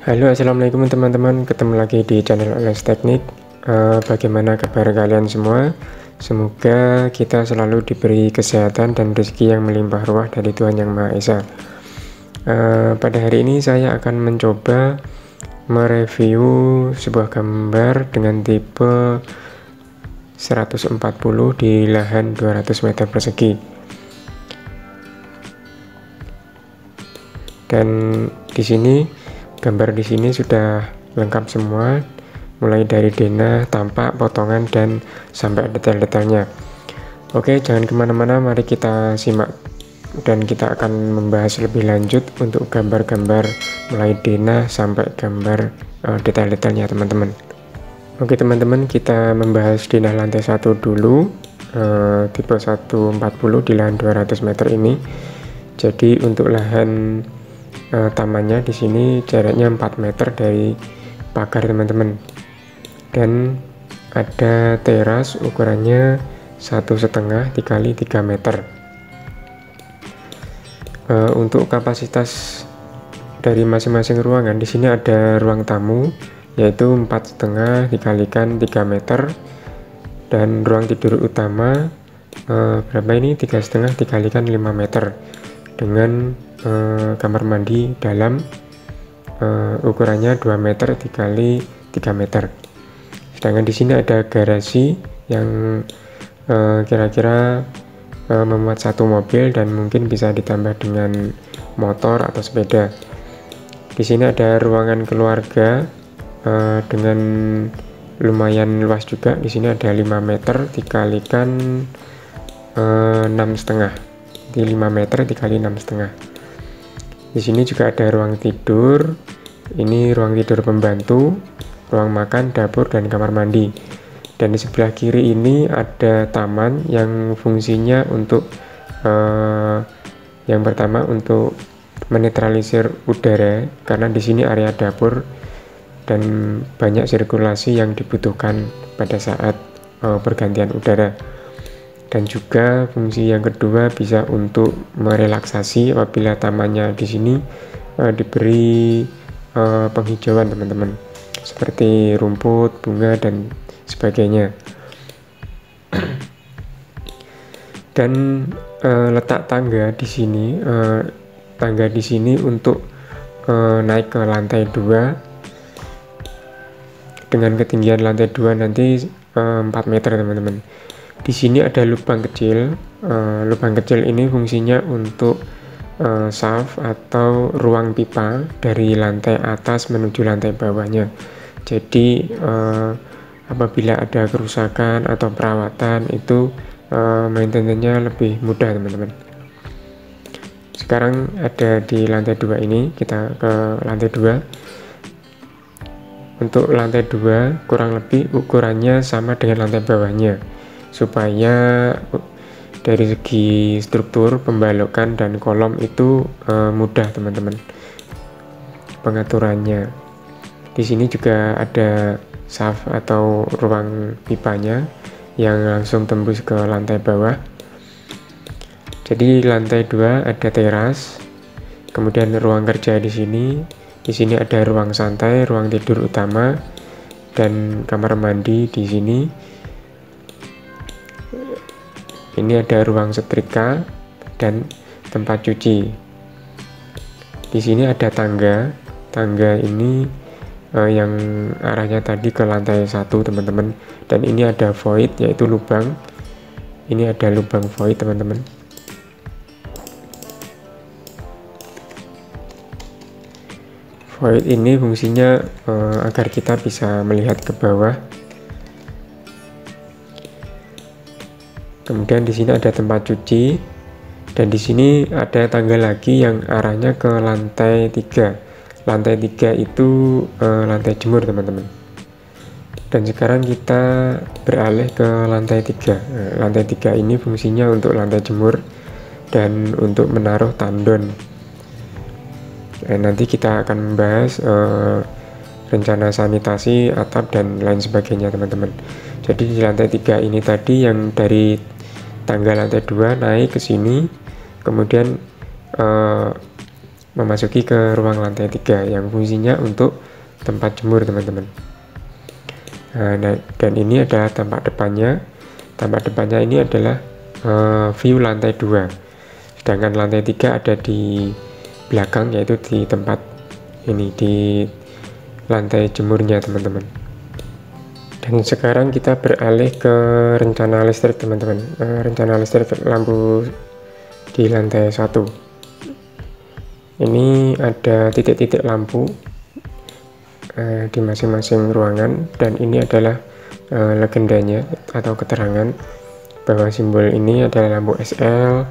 Halo, assalamualaikum teman-teman. Ketemu lagi di channel Les Teknik. Bagaimana kabar kalian semua? Semoga kita selalu diberi kesehatan dan rezeki yang melimpah ruah dari Tuhan Yang Maha Esa. Pada hari ini saya akan mencoba mereview sebuah gambar dengan tipe 140 di lahan 200 meter persegi. Dan di sini gambar di sini sudah lengkap semua, mulai dari denah, tampak, potongan, dan sampai detail-detailnya. Oke, jangan kemana-mana, mari kita simak dan kita akan membahas lebih lanjut untuk gambar-gambar mulai denah sampai gambar detail-detailnya teman-teman. Oke teman-teman, kita membahas denah lantai 1 dulu, tipe 140 di lahan 200 meter ini. Jadi untuk lahan tamannya di sini jaraknya 4 meter dari pagar teman-teman, dan ada teras ukurannya 1,5 dikali 3 meter. Untuk kapasitas dari masing-masing ruangan di sini ada ruang tamu yaitu 4,5 dikalikan 3 meter, dan ruang tidur utama berapa ini, 3,5 dikalikan 5 meter, dengan kamar mandi dalam ukurannya 2 meter dikali 3 meter. Sedangkan di sini ada garasi yang kira-kira memuat 1 mobil dan mungkin bisa ditambah dengan motor atau sepeda. Di sini ada ruangan keluarga dengan lumayan luas juga. Di sini ada 5 meter dikalikan 6,5, di 5 meter dikali 6,5. Di sini juga ada ruang tidur. Ini ruang tidur pembantu, ruang makan, dapur, dan kamar mandi. Dan di sebelah kiri ini ada taman yang fungsinya untuk yang pertama untuk menetralisir udara, karena di sini area dapur dan banyak sirkulasi yang dibutuhkan pada saat pergantian udara. Dan juga fungsi yang kedua bisa untuk merelaksasi apabila tamannya di sini diberi penghijauan teman-teman, seperti rumput, bunga, dan sebagainya. Dan letak tangga di sini, untuk naik ke lantai 2 dengan ketinggian lantai 2 nanti 4 meter teman-teman. Di sini ada lubang kecil. Lubang kecil ini fungsinya untuk shaft atau ruang pipa dari lantai atas menuju lantai bawahnya. Jadi apabila ada kerusakan atau perawatan itu maintenance-nya lebih mudah teman-teman. Sekarang ada di lantai 2 ini, kita ke lantai 2. Untuk lantai 2 kurang lebih ukurannya sama dengan lantai bawahnya, supaya dari segi struktur pembalokan dan kolom itu mudah teman-teman pengaturannya. Di sini juga ada shaft atau ruang pipanya yang langsung tembus ke lantai bawah. Jadi lantai 2 ada teras, kemudian ruang kerja di sini. Di sini ada ruang santai, ruang tidur utama, dan kamar mandi di sini. Ini ada ruang setrika dan tempat cuci. Di sini ada tangga. Tangga ini yang arahnya tadi ke lantai 1 teman-teman. Dan ini ada void, yaitu lubang. Ini ada lubang void teman-teman. Void ini fungsinya agar kita bisa melihat ke bawah. Kemudian di sini ada tempat cuci, dan di sini ada tangga lagi yang arahnya ke lantai 3. Lantai 3 itu lantai jemur teman-teman. Dan sekarang kita beralih ke lantai 3. Lantai 3 ini fungsinya untuk lantai jemur dan untuk menaruh tandon. Nanti kita akan membahas rencana sanitasi atap dan lain sebagainya teman-teman. Jadi di lantai 3 ini tadi yang dari tangga lantai 2 naik ke sini, kemudian memasuki ke ruang lantai 3 yang fungsinya untuk tempat jemur teman-teman. Nah, dan ini adalah tampak depannya. Tampak depannya ini adalah view lantai 2, sedangkan lantai 3 ada di belakang, yaitu di tempat ini, di lantai jemurnya teman-teman. Dan sekarang kita beralih ke rencana listrik teman-teman. Rencana listrik lampu di lantai 1. Ini ada titik-titik lampu di masing-masing ruangan, dan ini adalah legendanya atau keterangan bahwa simbol ini adalah lampu SL,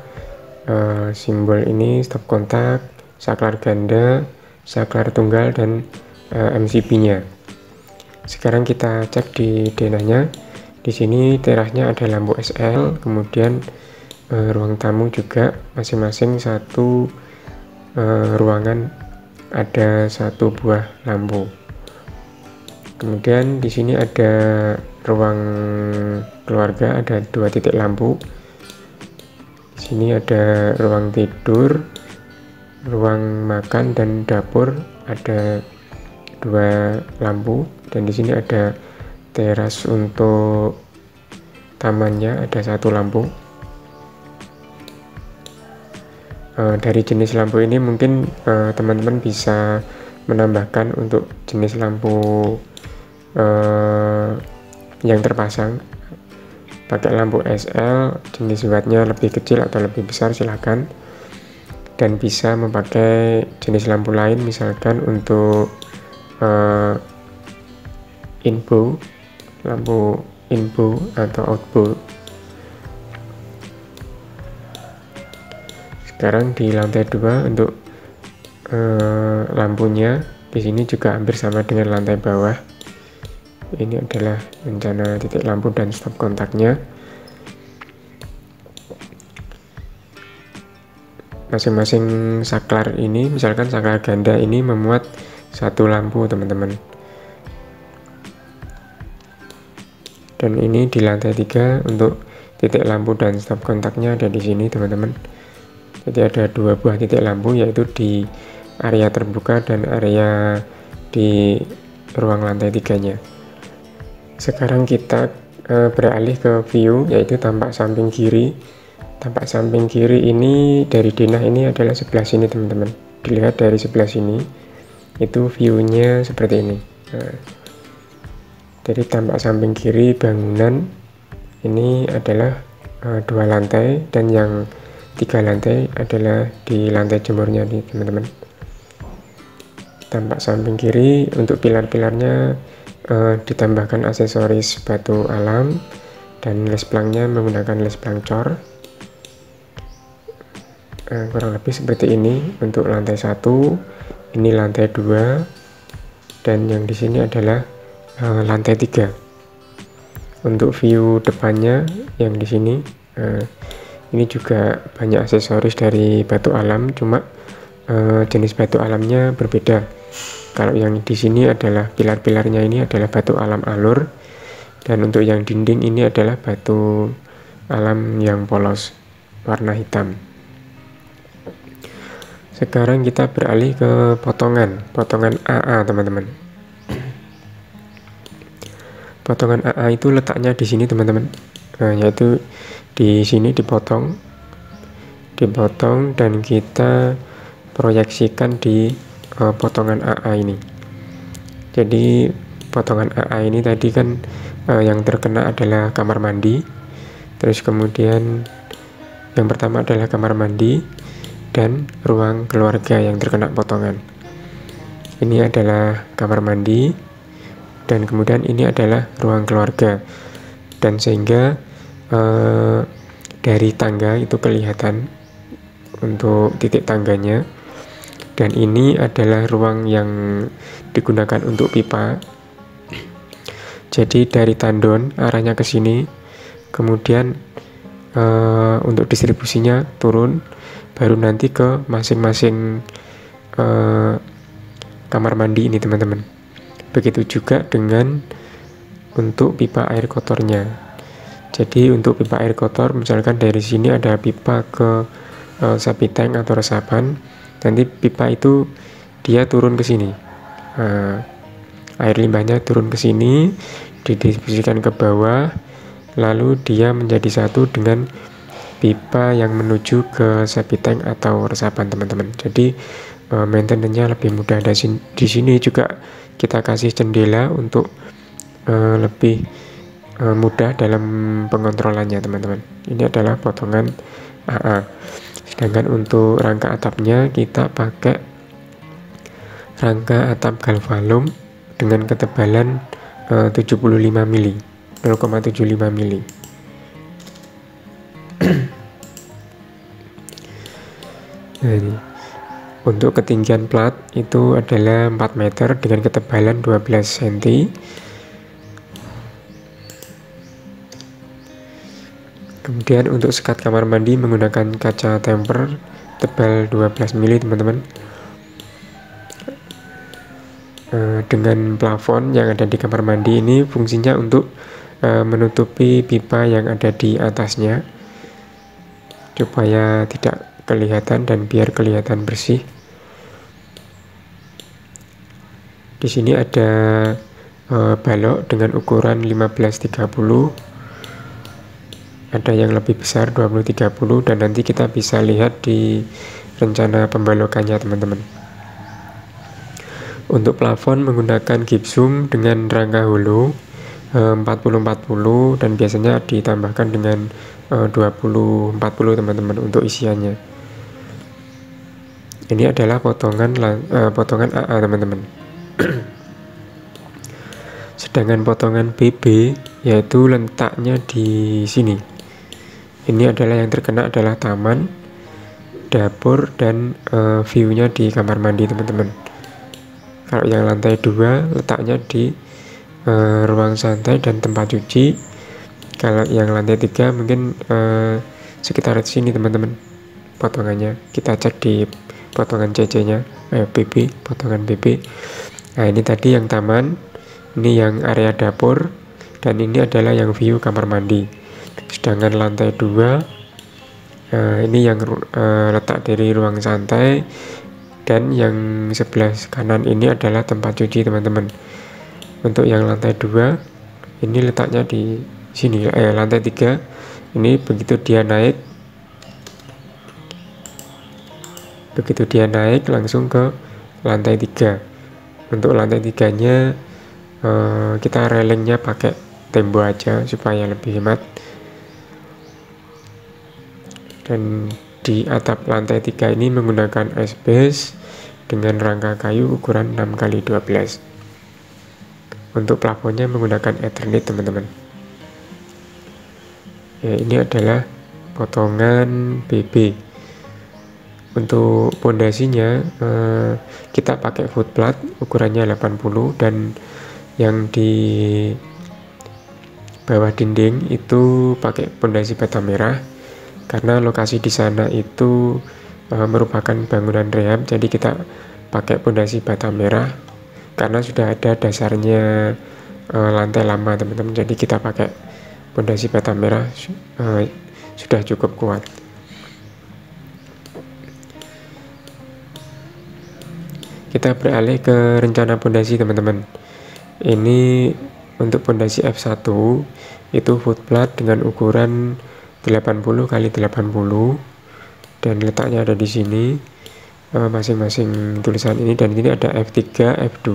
simbol ini stop kontak, saklar ganda, saklar tunggal, dan MCB-nya. Sekarang kita cek di denahnya. Di sini terasnya ada lampu SL, kemudian ruang tamu juga masing-masing satu ruangan ada satu buah lampu. Kemudian di sini ada ruang keluarga, ada 2 titik lampu. Di sini ada ruang tidur, ruang makan, dan dapur ada 2 lampu. Dan di sini ada teras untuk tamannya, ada 1 lampu. Dari jenis lampu ini mungkin teman-teman bisa menambahkan untuk jenis lampu yang terpasang. Pakai lampu SL, jenis wattnya lebih kecil atau lebih besar silahkan. Dan bisa memakai jenis lampu lain, misalkan untuk inbow, lampu inbow atau outbow. Sekarang di lantai 2 untuk lampunya di sini juga hampir sama dengan lantai bawah. Ini adalah rencana titik lampu dan stop kontaknya. Masing-masing saklar ini, misalkan saklar ganda ini memuat 1 lampu teman-teman. Dan ini di lantai 3 untuk titik lampu dan stop kontaknya ada di sini teman-teman. Jadi ada 2 buah titik lampu, yaitu di area terbuka dan area di ruang lantai 3-nya. Sekarang kita beralih ke view, yaitu tampak samping kiri. Tampak samping kiri ini dari denah ini adalah sebelah sini teman-teman. Dilihat dari sebelah sini, itu view-nya seperti ini. Jadi tampak samping kiri bangunan ini adalah 2 lantai, dan yang 3 lantai adalah di lantai jemurnya nih teman-teman. Tampak samping kiri untuk pilar-pilarnya ditambahkan aksesoris batu alam, dan les plangnya menggunakan les plang cor. Kurang lebih seperti ini untuk lantai 1, ini lantai 2, dan yang di sini adalah lantai 3. Untuk view depannya yang di sini ini juga banyak aksesoris dari batu alam, cuma jenis batu alamnya berbeda. Kalau yang di sini adalah pilar-pilarnya ini adalah batu alam alur, dan untuk yang dinding ini adalah batu alam yang polos warna hitam. Sekarang kita beralih ke potongan AA teman-teman. Potongan AA itu letaknya di sini teman-teman, yaitu di sini dipotong dan kita proyeksikan di potongan AA ini. Jadi potongan AA ini tadi kan yang terkena adalah kamar mandi, terus kemudian yang pertama adalah kamar mandi dan ruang keluarga yang terkena potongan. Ini adalah kamar mandi, dan kemudian ini adalah ruang keluarga, dan sehingga dari tangga itu kelihatan untuk titik tangganya. Dan ini adalah ruang yang digunakan untuk pipa. Jadi dari tandon arahnya ke sini, kemudian untuk distribusinya turun, baru nanti ke masing-masing kamar mandi ini teman-teman. Begitu juga dengan untuk pipa air kotornya. Jadi untuk pipa air kotor, misalkan dari sini ada pipa ke septic tank atau resapan, nanti pipa itu dia turun ke sini, air limbahnya turun ke sini, didistribusikan ke bawah, lalu dia menjadi satu dengan pipa yang menuju ke septic tank atau resapan teman-teman. Jadi maintenance-nya lebih mudah. Di sini juga kita kasih jendela untuk lebih mudah dalam pengontrolannya teman-teman. Ini adalah potongan AA. Sedangkan untuk rangka atapnya kita pakai rangka atap galvalum dengan ketebalan 75 mili, 0,75 mili. Nah, ini untuk ketinggian plat itu adalah 4 meter dengan ketebalan 12 cm. Kemudian untuk sekat kamar mandi menggunakan kaca temper tebal 12 mili teman-teman. Dengan plafon yang ada di kamar mandi ini fungsinya untuk menutupi pipa yang ada di atasnya supaya tidak kelihatan dan biar kelihatan bersih. Di sini ada balok dengan ukuran 15-30, ada yang lebih besar 20-30, dan nanti kita bisa lihat di rencana pembalokannya teman-teman. Untuk plafon menggunakan gipsum dengan rangka holo 40-40 dan biasanya ditambahkan dengan 20-40 teman-teman untuk isiannya. Ini adalah potongan AA teman-teman. Sedangkan potongan BB yaitu letaknya di sini. Ini adalah yang terkena adalah taman, dapur, dan view-nya di kamar mandi teman-teman. Kalau yang lantai 2 letaknya di ruang santai dan tempat cuci. Kalau yang lantai 3 mungkin sekitar sini teman-teman potongannya. Kita cek di potongan CC nya BB, potongan BB. Nah, ini tadi yang taman, ini yang area dapur, dan ini adalah yang view kamar mandi. Sedangkan lantai 2 ini yang letak dari ruang santai, dan yang sebelah kanan ini adalah tempat cuci teman-teman. Untuk yang lantai 2 ini letaknya di sini, lantai 3 ini begitu dia naik langsung ke lantai 3. Untuk lantai 3 nya kita railingnya pakai tembok aja supaya lebih hemat. Dan di atap lantai 3 ini menggunakan S-base dengan rangka kayu ukuran 6x12. Untuk plafonnya menggunakan Eternit teman-teman. Ya, ini adalah potongan BB. Untuk pondasinya kita pakai foot plat ukurannya 80, dan yang di bawah dinding itu pakai pondasi bata merah karena lokasi di sana itu merupakan bangunan rehab, jadi kita pakai pondasi bata merah karena sudah ada dasarnya lantai lama teman-teman, jadi kita pakai pondasi bata merah sudah cukup kuat. Kita beralih ke rencana pondasi teman-teman. Ini untuk pondasi F1 itu foot plat dengan ukuran 80x80 dan letaknya ada di sini masing-masing tulisan ini, dan ini ada F3, F2.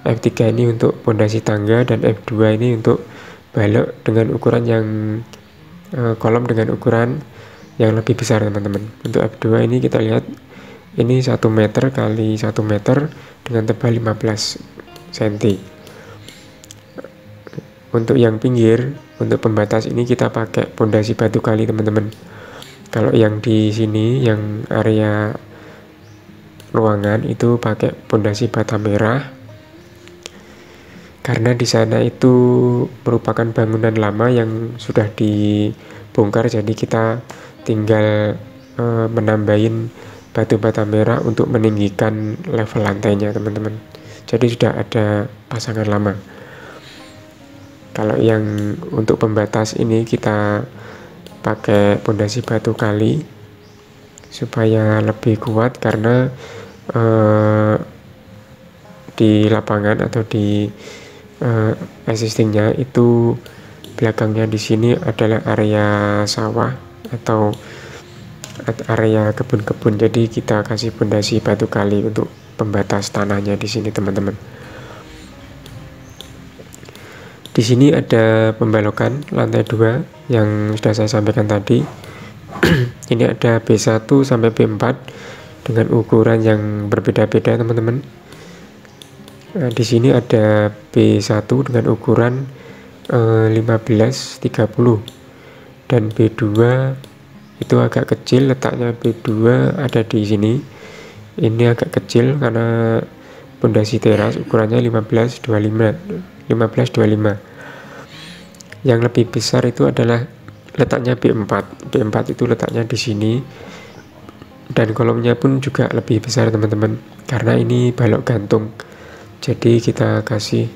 F3 ini untuk pondasi tangga dan F2 ini untuk balok dengan ukuran yang kolom dengan ukuran yang lebih besar teman-teman. Untuk F2 ini kita lihat ini 1 meter kali 1 meter dengan tebal 15 cm. Untuk yang pinggir, untuk pembatas ini kita pakai pondasi batu kali teman-teman. Kalau yang di sini yang area ruangan itu pakai pondasi bata merah karena di sana itu merupakan bangunan lama yang sudah dibongkar, jadi kita tinggal menambahin batu bata merah untuk meninggikan level lantainya teman-teman. Jadi sudah ada pasangan lama. Kalau yang untuk pembatas ini kita pakai pondasi batu kali supaya lebih kuat, karena di lapangan atau di existingnya itu belakangnya di sini adalah area sawah atau area kebun-kebun, jadi kita kasih pondasi batu kali untuk pembatas tanahnya di sini teman-teman. Di sini ada pembelokan lantai 2 yang sudah saya sampaikan tadi. Ini ada B1 sampai B4 dengan ukuran yang berbeda-beda teman-teman. Nah, di sini ada B1 dengan ukuran 15-30 dan B2 itu agak kecil, letaknya B2 ada di sini. Ini agak kecil karena pondasi teras ukurannya 15-25. Yang lebih besar itu adalah letaknya B4. B4 itu letaknya di sini dan kolomnya pun juga lebih besar teman-teman, karena ini balok gantung. Jadi kita kasih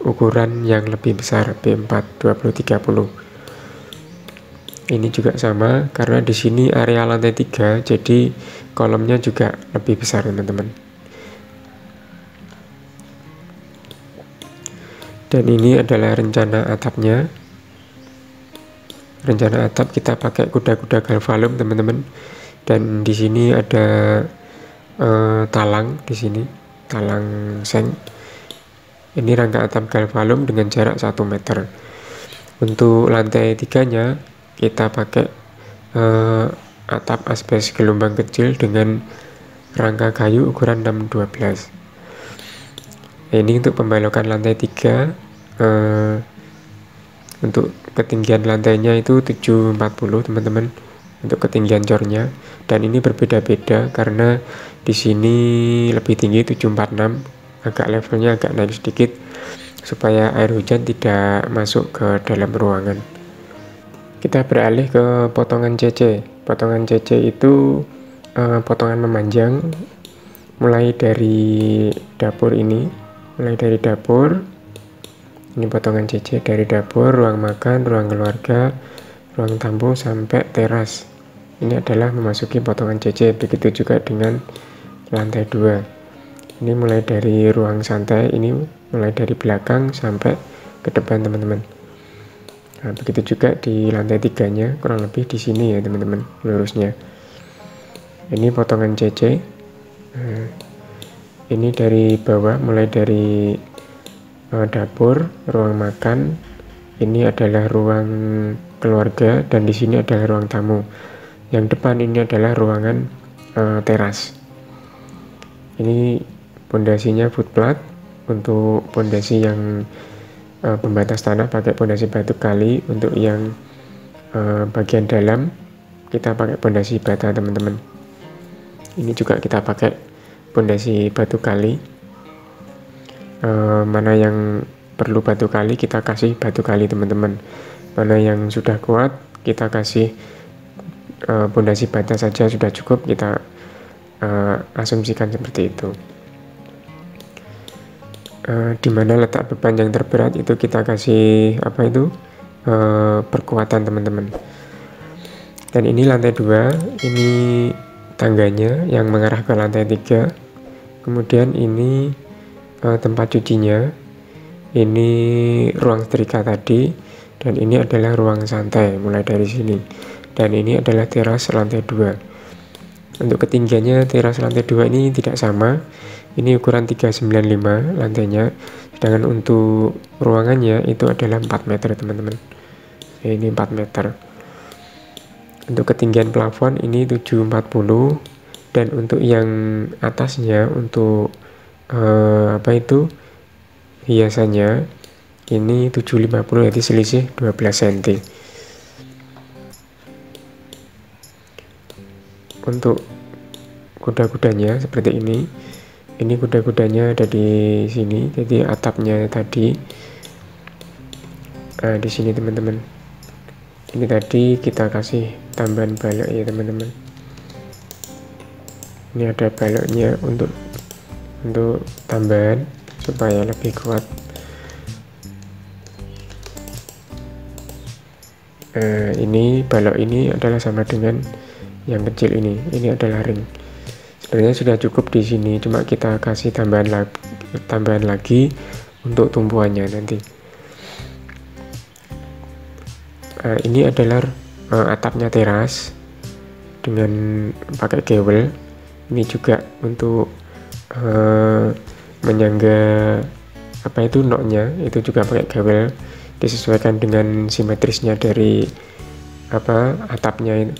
ukuran yang lebih besar, B4 20-30. Ini juga sama karena di sini area lantai 3, jadi kolomnya juga lebih besar teman-teman. Dan ini adalah rencana atapnya. Rencana atap kita pakai kuda-kuda galvalum teman-teman. Dan di sini ada talang di sini, talang seng. Ini rangka atap galvalum dengan jarak 1 meter. Untuk lantai 3-nya kita pakai atap asbes gelombang kecil dengan rangka kayu ukuran 6-12. Ini untuk pembelokan lantai 3. Untuk ketinggian lantainya itu 740 teman-teman untuk ketinggian cornya, dan ini berbeda-beda karena di sini lebih tinggi 746, agak levelnya agak naik sedikit supaya air hujan tidak masuk ke dalam ruangan. Kita beralih ke potongan CC. Potongan CC itu potongan memanjang mulai dari dapur ini. Ini potongan CC dari dapur, ruang makan, ruang keluarga, ruang tamu sampai teras. Ini adalah memasuki potongan CC. Begitu juga dengan lantai 2. Ini mulai dari ruang santai, ini mulai dari belakang sampai ke depan teman-teman. Nah, begitu juga di lantai 3-nya, kurang lebih di sini ya teman-teman, lurusnya. Ini potongan CC. Nah, ini dari bawah, mulai dari dapur, ruang makan, ini adalah ruang keluarga, dan di sini adalah ruang tamu. Yang depan ini adalah ruangan teras. Ini pondasinya footplat. Untuk pondasi yang pembatas tanah pakai pondasi batu kali. Untuk yang bagian dalam kita pakai pondasi bata teman-teman. Ini juga kita pakai pondasi batu kali. Mana yang perlu batu kali kita kasih batu kali teman-teman, mana yang sudah kuat kita kasih pondasi bata saja sudah cukup, kita asumsikan seperti itu. Dimana letak beban yang terberat itu kita kasih perkuatan teman-teman. Dan ini lantai 2, ini tangganya yang mengarah ke lantai 3. Kemudian ini tempat cucinya, ini ruang setrika tadi, dan ini adalah ruang santai mulai dari sini, dan ini adalah teras lantai 2. Untuk ketinggiannya teras lantai 2 ini tidak sama, ini ukuran 395 lantainya, sedangkan untuk ruangannya itu adalah 4 meter teman-teman. Ini 4 meter. Untuk ketinggian plafon ini 740, dan untuk yang atasnya untuk hiasannya ini 750, jadi selisih 12 cm. Untuk kuda-kudanya seperti ini kuda-kudanya ada di sini, jadi atapnya tadi di sini teman-teman. Ini tadi kita kasih tambahan balok ya teman-teman. Ini ada baloknya untuk tambahan supaya lebih kuat. Ini balok ini adalah sama dengan yang kecil ini adalah ring. Sebenarnya sudah cukup di sini, cuma kita kasih tambahan lagi untuk tumpuannya nanti. Ini adalah atapnya teras dengan pakai gewel. Ini juga untuk menyangga apa itu noknya, itu juga pakai gewel, disesuaikan dengan simetrisnya dari atapnya ini.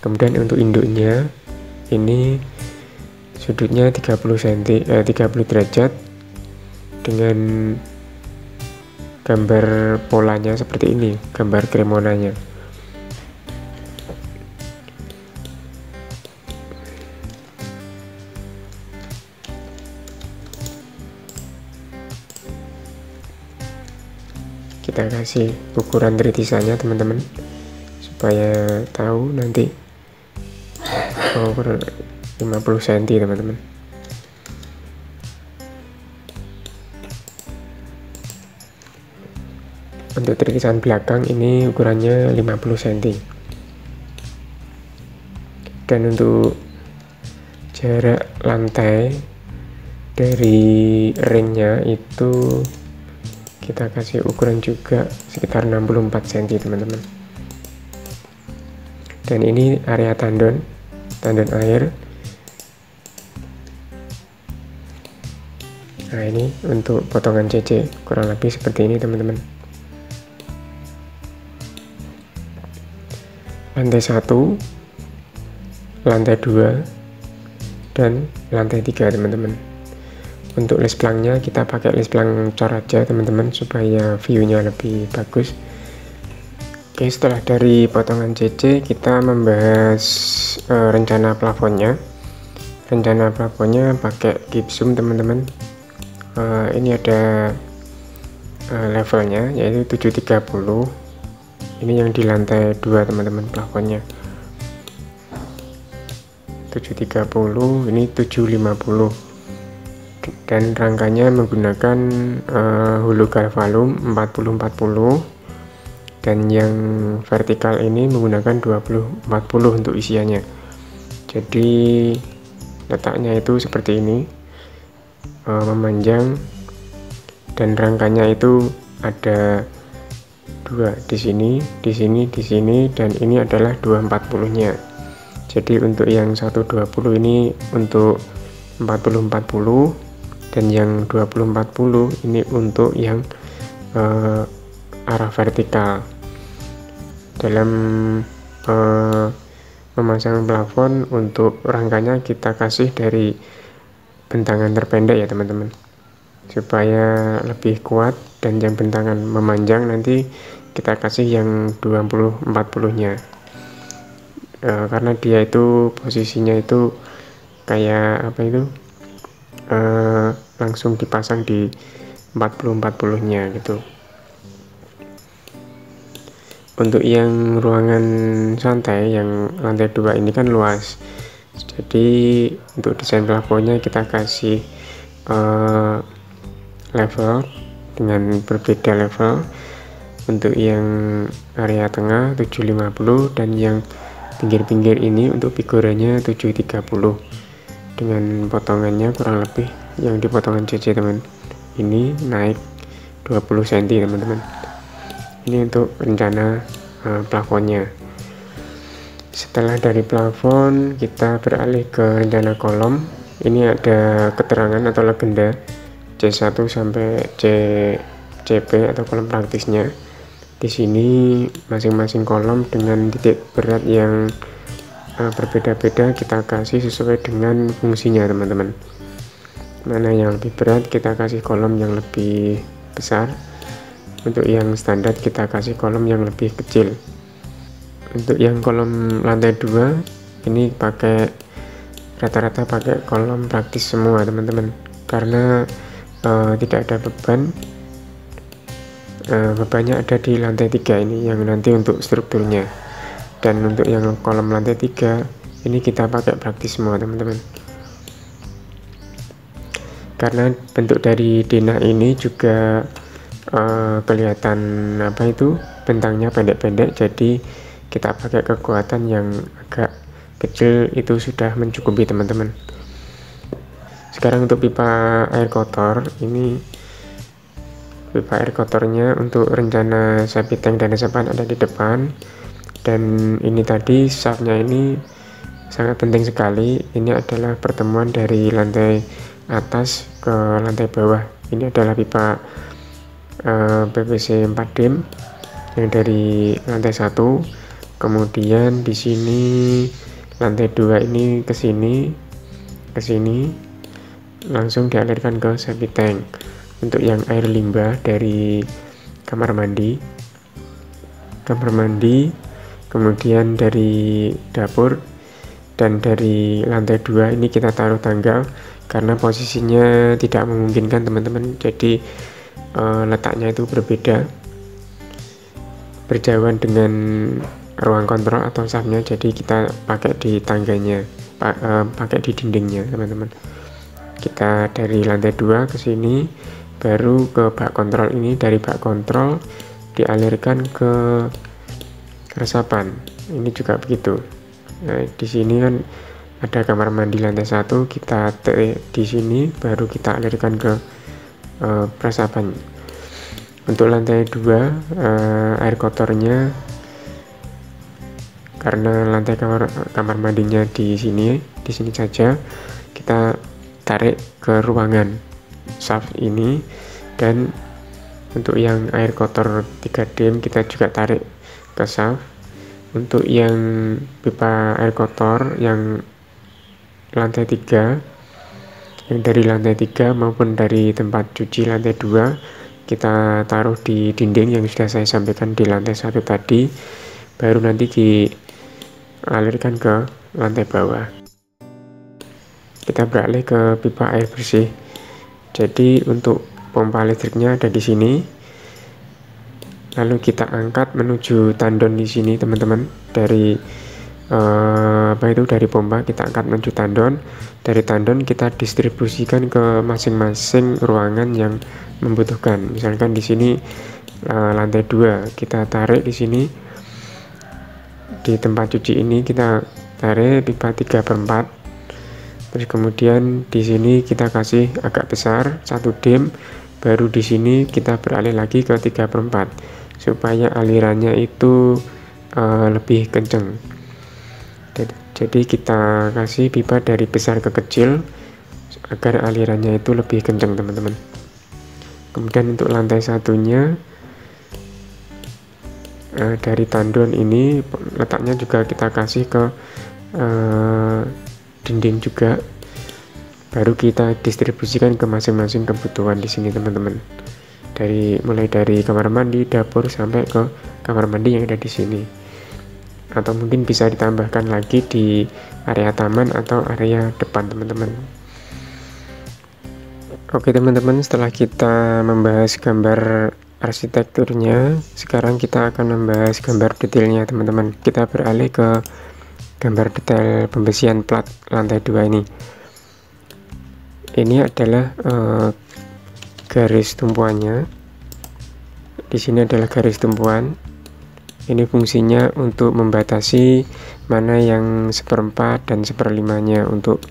Kemudian untuk induknya ini sudutnya 30 derajat dengan gambar polanya seperti ini, gambar cremonanya. Kita kasih ukuran rintisannya teman-teman supaya tahu nanti. 50 cm teman-teman. Untuk rintisan belakang ini ukurannya 50 cm. Dan untuk jarak lantai dari ringnya itu kita kasih ukuran juga sekitar 64 cm teman-teman. Dan ini area tandon air. Nah, ini untuk potongan CC kurang lebih seperti ini teman-teman. Lantai 1, lantai 2, dan lantai 3 teman-teman. Untuk les planknya kita pakai les plank cor aja teman-teman supaya view-nya lebih bagus. Oke, setelah dari potongan CC kita membahas rencana plafonnya. Rencana plafonnya pakai gypsum teman-teman. Ini ada levelnya yaitu 730. Ini yang di lantai 2 teman-teman, plafonnya 730, ini 750. Dan rangkanya menggunakan hulu galvalum 40-40, dan yang vertikal ini menggunakan 20-40 untuk isiannya. Jadi letaknya itu seperti ini, memanjang, dan rangkanya itu ada 2 di sini, di sini, dan ini adalah 240-nya. Jadi untuk yang 120 ini untuk 40-40, dan yang 20-40 ini untuk yang arah vertikal. Dalam memasang plafon, untuk rangkanya kita kasih dari bentangan terpendek ya teman-teman, supaya lebih kuat. Dan yang bentangan memanjang nanti kita kasih yang 20-40-nya, karena dia itu posisinya itu kayak apa itu, langsung dipasang di 40-40-nya gitu. Untuk yang ruangan santai yang lantai 2 ini kan luas, jadi untuk desain plafonnya kita kasih level dengan berbeda level. Untuk yang area tengah 750, dan yang pinggir-pinggir ini untuk figuranya 730, dengan potongannya kurang lebih yang di potongan CC teman, ini naik 20 cm teman-teman. Ini untuk rencana plafonnya. Setelah dari plafon kita beralih ke rencana kolom. Ini ada keterangan atau legenda C1 sampai CP atau kolom praktisnya. Di sini masing-masing kolom dengan titik berat yang berbeda-beda kita kasih sesuai dengan fungsinya teman-teman. Mana yang lebih berat kita kasih kolom yang lebih besar. Untuk yang standar kita kasih kolom yang lebih kecil. Untuk yang kolom lantai 2 ini rata-rata pakai kolom praktis semua teman-teman, karena tidak ada beban. Bebannya ada di lantai 3 ini yang nanti untuk strukturnya. Dan untuk yang kolom lantai 3 ini kita pakai praktis semua teman-teman, karena bentuk dari denah ini juga kelihatan apa itu bentangnya pendek-pendek, jadi kita pakai kekuatan yang agak kecil itu sudah mencukupi teman-teman. Sekarang untuk pipa air kotor, ini pipa air kotornya untuk rencana septic tank dan reservoir ada di depan, dan ini tadi shaftnya ini sangat penting sekali. Ini adalah pertemuan dari lantai atas ke lantai bawah. Ini adalah pipa PVC 4 dim yang dari lantai 1, kemudian di sini lantai 2 ini ke sini langsung dialirkan ke septic tank. Untuk yang air limbah dari kamar mandi, kemudian dari dapur, dan dari lantai 2 ini kita taruh tangga karena posisinya tidak memungkinkan teman-teman, jadi letaknya itu berbeda, berjauhan dengan ruang kontrol atau shaftnya, jadi kita pakai di tangganya, pakai di dindingnya teman-teman. Kita dari lantai 2 ke sini, baru ke bak kontrol. Ini dari bak kontrol dialirkan ke resapan, ini juga begitu. Nah, di sini kan ada kamar mandi lantai 1, kita di sini baru kita alirkan ke resapan. Untuk lantai 2 air kotornya, karena lantai kamar mandinya di sini saja, kita tarik ke ruangan shaft ini. Dan untuk yang air kotor 3 dim kita juga tarik ke shaft. Untuk yang pipa air kotor yang lantai 3, yang dari lantai 3 maupun dari tempat cuci lantai 2, kita taruh di dinding yang sudah saya sampaikan di lantai 1 tadi, baru nanti dialirkan ke lantai bawah. Kita beralih ke pipa air bersih. Jadi untuk pompa listriknya ada di sini, lalu kita angkat menuju tandon di sini teman-teman. Dari dari pompa kita angkat menuju tandon. Dari tandon kita distribusikan ke masing-masing ruangan yang membutuhkan. Misalkan di sini lantai 2 kita tarik di sini, di tempat cuci ini kita tarik pipa 3/4. Terus kemudian di sini kita kasih agak besar 1 dim, baru di sini kita beralih lagi ke 3/4 supaya alirannya itu lebih kenceng. Jadi kita kasih pipa dari besar ke kecil agar alirannya itu lebih kenceng teman-teman. Kemudian untuk lantai satunya, dari tandon ini letaknya juga kita kasih ke dinding juga, baru kita distribusikan ke masing-masing kebutuhan di sini teman-teman. Mulai dari kamar mandi, dapur, sampai ke kamar mandi yang ada di sini. Atau mungkin bisa ditambahkan lagi di area taman atau area depan teman-teman. Oke teman-teman, setelah kita membahas gambar arsitekturnya, sekarang kita akan membahas gambar detailnya teman-teman. Kita beralih ke gambar detail pembesian plat lantai 2 ini. Ini adalah garis tumpuannya. Di sini adalah garis tumpuan. Ini fungsinya untuk membatasi mana yang 1/4 dan 1/5-nya untuk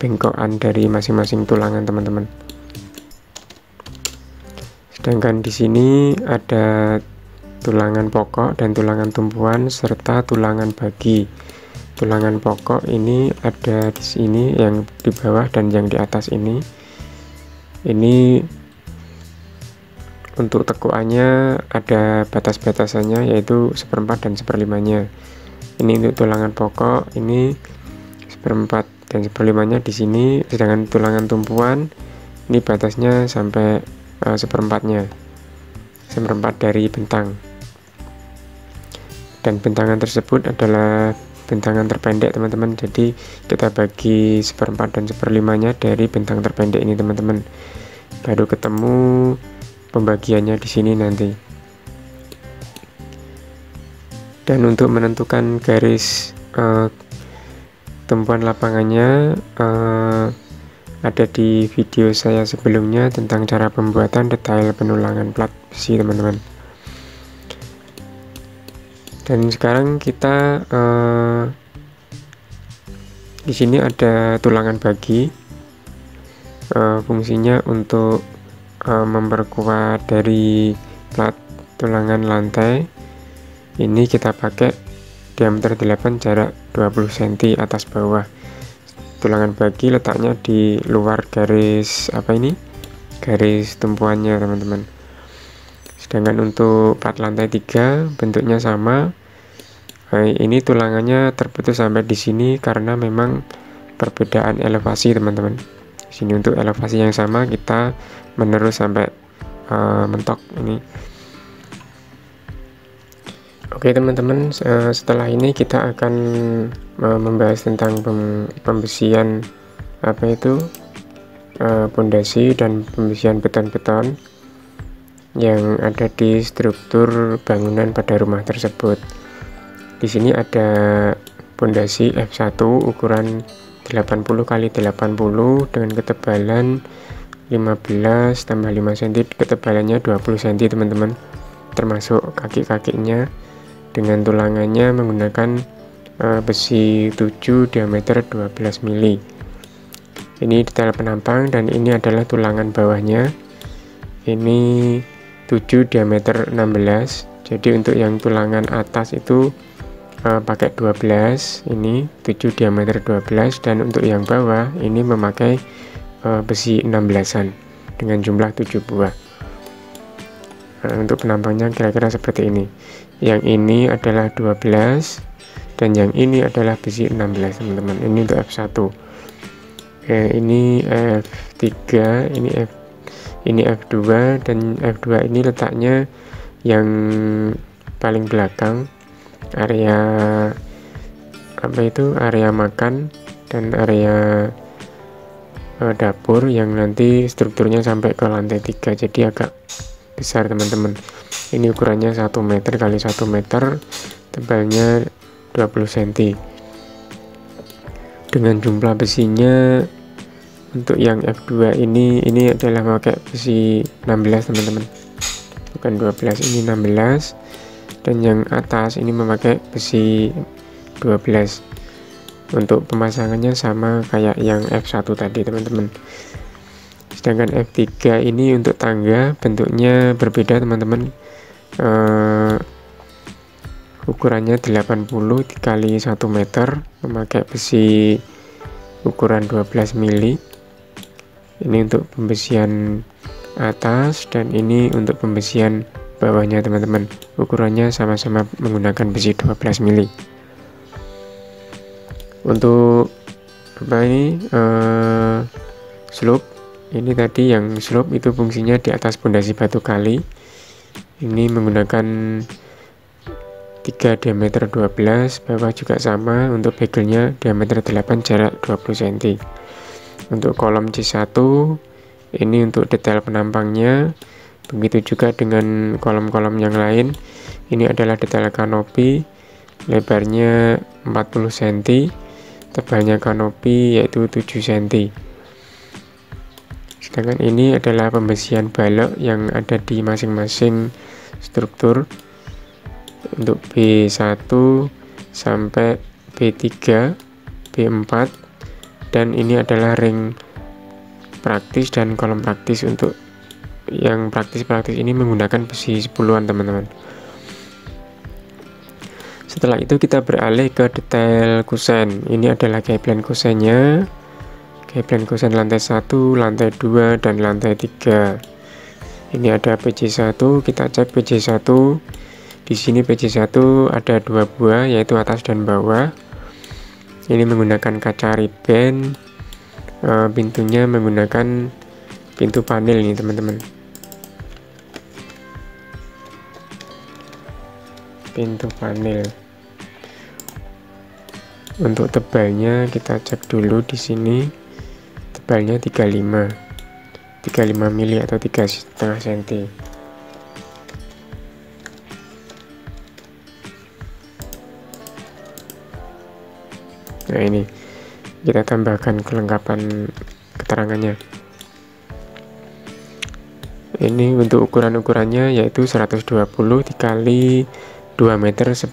bengkokan dari masing-masing tulangan teman-teman. Sedangkan di sini ada tulangan pokok dan tulangan tumpuan serta tulangan bagi. Tulangan pokok ini ada di sini, yang di bawah dan yang di atas ini. Ini untuk tekukannya ada batas-batasannya, yaitu 1/4 dan 1/5-nya. Ini untuk tulangan pokok, ini 1/4 dan 1/5-nya di sini. Sedangkan tulangan tumpuan ini batasnya sampai 1/4-nya, 1/4 dari bentang. Dan bentangan tersebut adalah bentangan terpendek teman-teman. Jadi kita bagi 1/4 dan 1/5-nya dari bentang terpendek ini teman-teman. Baru ketemu pembagiannya di sini nanti. Dan untuk menentukan garis tumpuan lapangannya ada di video saya sebelumnya tentang cara pembuatan detail penulangan plat besi teman-teman. Dan sekarang kita Di sini ada tulangan bagi, fungsinya untuk memperkuat dari plat tulangan lantai. Ini kita pakai diameter 8, jarak 20 cm atas bawah. Tulangan bagi letaknya di luar garis garis tumpuannya teman-teman. Sedangkan untuk plat lantai 3 bentuknya sama. Ini tulangannya terputus sampai di sini karena memang perbedaan elevasi teman-teman. Di sini untuk elevasi yang sama kita menerus sampai mentok ini. Oke teman-teman, setelah ini kita akan membahas tentang pembesian pondasi dan pembesian beton-beton yang ada di struktur bangunan pada rumah tersebut. Di sini ada pondasi F1 ukuran 80 x 80 dengan ketebalan 15 tambah 5 cm, ketebalannya 20 cm teman-teman, termasuk kaki-kakinya, dengan tulangannya menggunakan besi 7 diameter 12 mili. Ini detail penampang dan ini adalah tulangan bawahnya. Ini 7 diameter 16. Jadi untuk yang tulangan atas itu pakai 12, ini 7 diameter 12, dan untuk yang bawah ini memakai besi 16-an dengan jumlah 7 buah. Untuk penampangnya kira-kira seperti ini. Yang ini adalah 12 dan yang ini adalah besi 16 teman-teman. Ini untuk F1. Ini F3, ini F2, dan F2 ini letaknya yang paling belakang, area area makan dan area dapur yang nanti strukturnya sampai ke lantai 3, jadi agak besar teman-teman. Ini ukurannya 1 meter kali 1 meter, tebalnya 20 cm. Dengan jumlah besinya untuk yang F2 ini adalah pakai besi 16 teman-teman, bukan 12, ini 16, dan yang atas ini memakai besi 12. Untuk pemasangannya sama kayak yang F1 tadi teman-teman. Sedangkan F3 ini untuk tangga bentuknya berbeda teman-teman, ukurannya 80 kali 1 meter, memakai besi ukuran 12 mili. Ini untuk pembesian atas dan ini untuk pembesian bawahnya teman-teman, ukurannya sama-sama menggunakan besi 12 mili. Untuk slope, ini tadi yang slope itu fungsinya di atas pondasi batu kali. Ini menggunakan 3 diameter 12, bawah juga sama. Untuk bagelnya diameter 8, jarak 20 cm. Untuk kolom C1 ini untuk detail penampangnya, begitu juga dengan kolom-kolom yang lain. Ini adalah detail kanopi, lebarnya 40 cm, tebalnya kanopi yaitu 7 cm. Sedangkan ini adalah pembesian balok yang ada di masing-masing struktur untuk B1 sampai B3, B4, dan ini adalah ring praktis dan kolom praktis. Untuk yang praktis ini menggunakan besi 10-an teman-teman. Setelah itu kita beralih ke detail kusen. Ini adalah guideline kusennya, guideline kusen lantai 1, lantai 2, dan lantai 3. Ini ada PC1, kita cek PC1. Di sini PC1 ada 2 buah, yaitu atas dan bawah. Ini menggunakan kaca riben, pintunya menggunakan pintu panel ini teman-teman. Pintu panel. Untuk tebalnya kita cek dulu di sini. Tebalnya 35 mili atau 3,5 cm. Nah, ini kita tambahkan kelengkapan keterangannya. Ini untuk ukuran-ukurannya yaitu 120 dikali 2 meter 10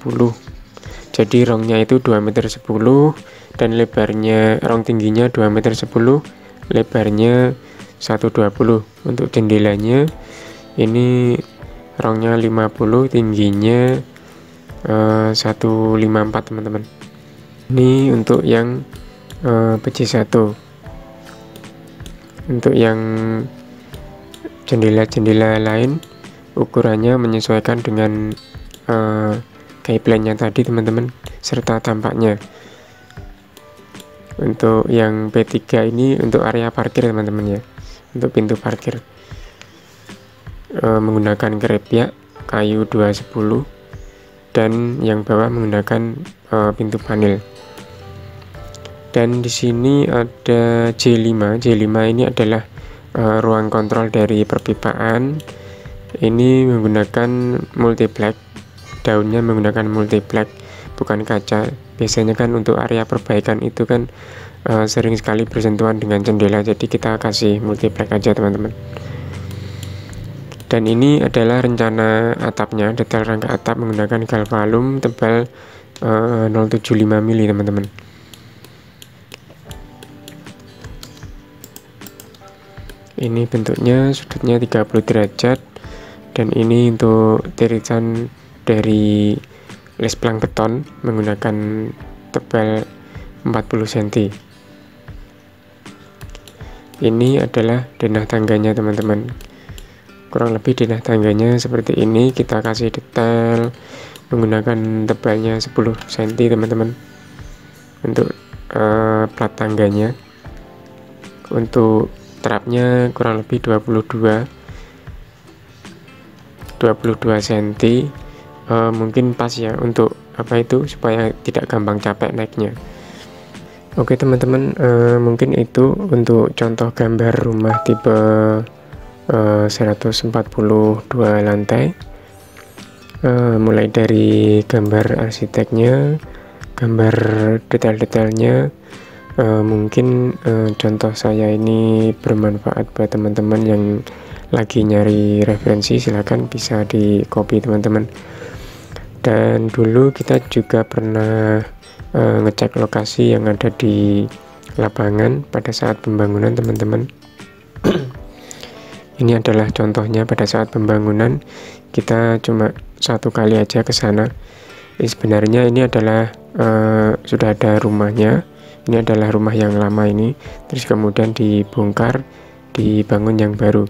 Jadi rongnya itu 2,10 meter dan lebarnya, rong tingginya 2,10 meter, lebarnya 1,20 meter. Untuk jendelanya ini rongnya 50, tingginya 1,54 teman-teman. Ini untuk yang PC1. Untuk yang jendela-jendela lain ukurannya menyesuaikan dengan guideline-nya tadi teman-teman, serta tampaknya. Untuk yang P3 ini untuk area parkir teman-teman ya, untuk pintu parkir menggunakan kerepyak kayu 210, dan yang bawah menggunakan pintu panel. Dan di sini ada J5. J5 ini adalah ruang kontrol dari perpipaan. Ini menggunakan multi black, daunnya menggunakan multi black, bukan kaca. Biasanya kan untuk area perbaikan itu kan sering sekali bersentuhan dengan jendela, jadi kita kasih multi black aja teman-teman. Dan ini adalah rencana atapnya, detail rangka atap menggunakan galvalum tebal 0,75 mili teman-teman. Ini bentuknya, sudutnya 30 derajat, dan ini untuk tirisan dari lesplang beton menggunakan tebal 40 cm. Ini adalah denah tangganya teman-teman. Kurang lebih denah tangganya seperti ini. Kita kasih detail menggunakan tebalnya 10 cm teman-teman untuk plat tangganya. Untuk trapnya kurang lebih 22 cm. Mungkin pas ya untuk apa itu, supaya tidak gampang capek naiknya. Oke teman-teman, mungkin itu untuk contoh gambar rumah tipe 142 lantai, mulai dari gambar arsiteknya, gambar detail-detailnya. Mungkin contoh saya ini bermanfaat buat teman-teman yang lagi nyari referensi, silahkan bisa di copy teman-teman. Dan dulu kita juga pernah ngecek lokasi yang ada di lapangan pada saat pembangunan teman-teman. Ini adalah contohnya pada saat pembangunan, kita cuma satu kali aja ke sana. Sebenarnya ini adalah sudah ada rumahnya. Ini adalah rumah yang lama ini, terus kemudian dibongkar, dibangun yang baru.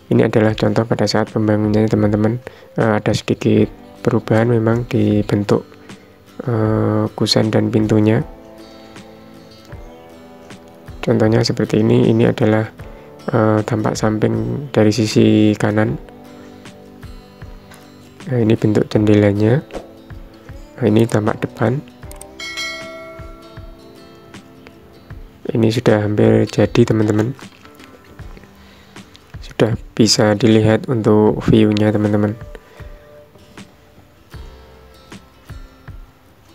Ini adalah contoh pada saat pembangunannya teman-teman. Ada sedikit perubahan memang di bentuk kusen dan pintunya. Contohnya seperti ini. Ini adalah tampak samping dari sisi kanan. Nah, ini bentuk jendelanya. Nah, ini tampak depan. Ini sudah hampir jadi teman-teman, sudah bisa dilihat untuk view-nya teman-teman.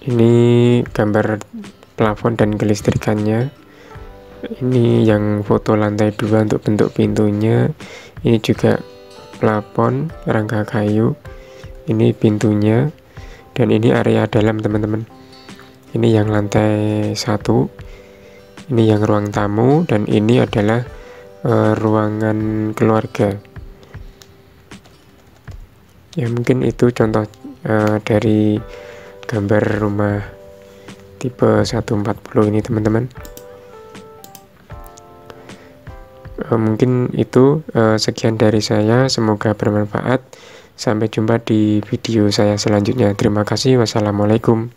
Ini gambar plafon dan kelistrikannya. Ini yang foto lantai 2 untuk bentuk pintunya. Ini juga plafon rangka kayu. Ini pintunya, dan ini area dalam teman-teman. Ini yang lantai 1. Ini yang ruang tamu, dan ini adalah ruangan keluarga. Ya mungkin itu contoh dari gambar rumah tipe 140 ini teman-teman. Mungkin itu sekian dari saya, semoga bermanfaat. Sampai jumpa di video saya selanjutnya. Terima kasih. Wassalamualaikum.